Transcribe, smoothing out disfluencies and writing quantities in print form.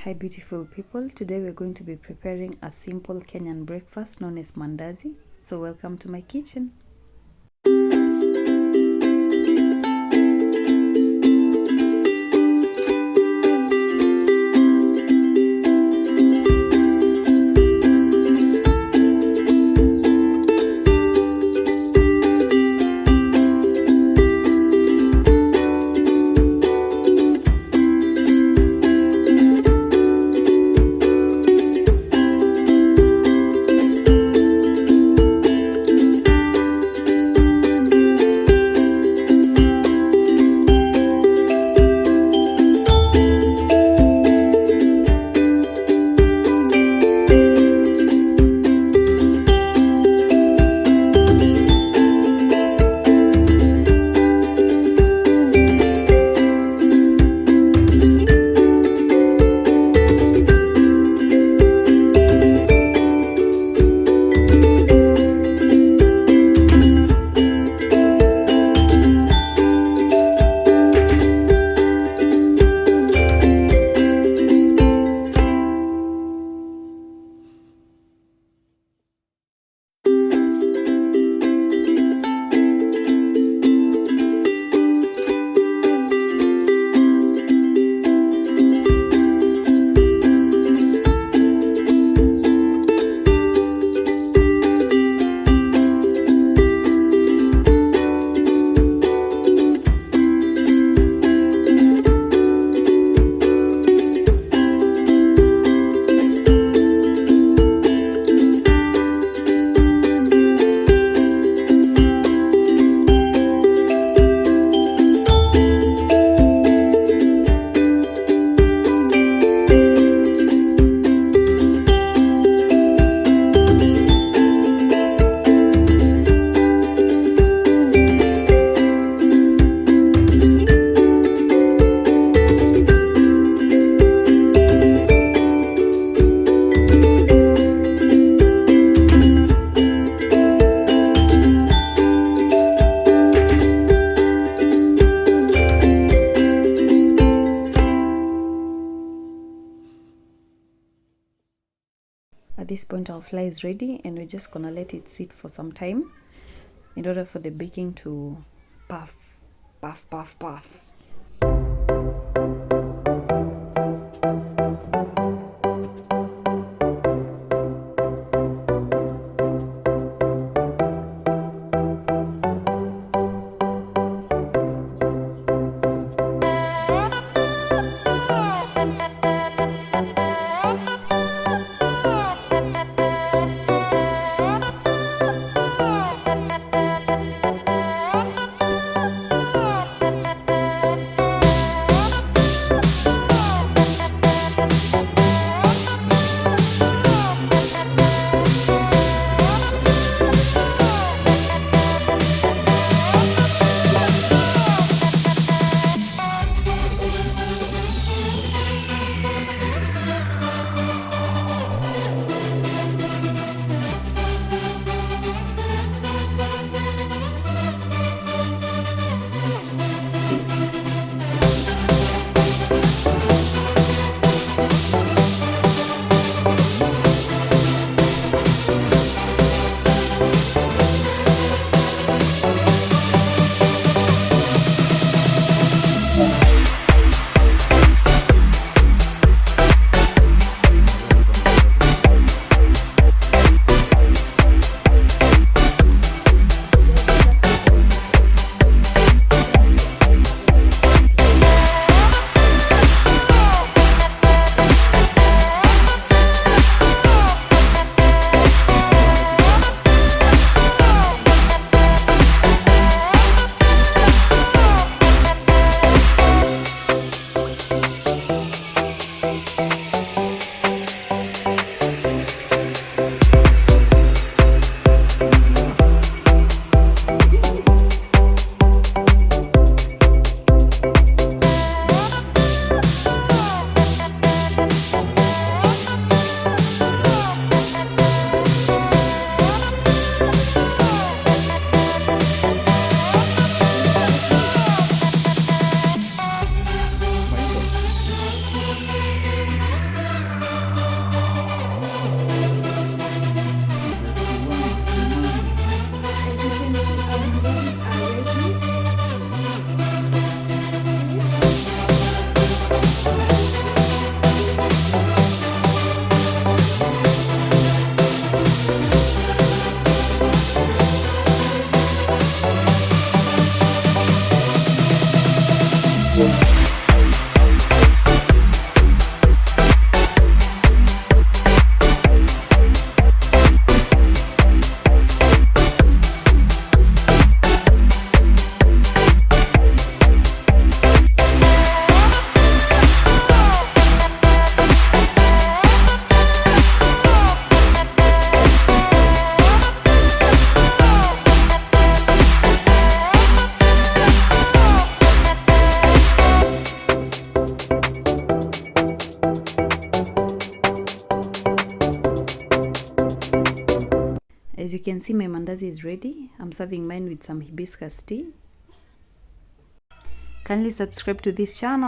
Hi beautiful people, today we're going to be preparing a simple Kenyan breakfast known as mandazi. So welcome to my kitchen. At this point our flour is ready and we're just gonna let it sit for some time in order for the baking to puff. As you can see, my mandazi is ready. I'm serving mine with some hibiscus tea. Kindly subscribe to this channel.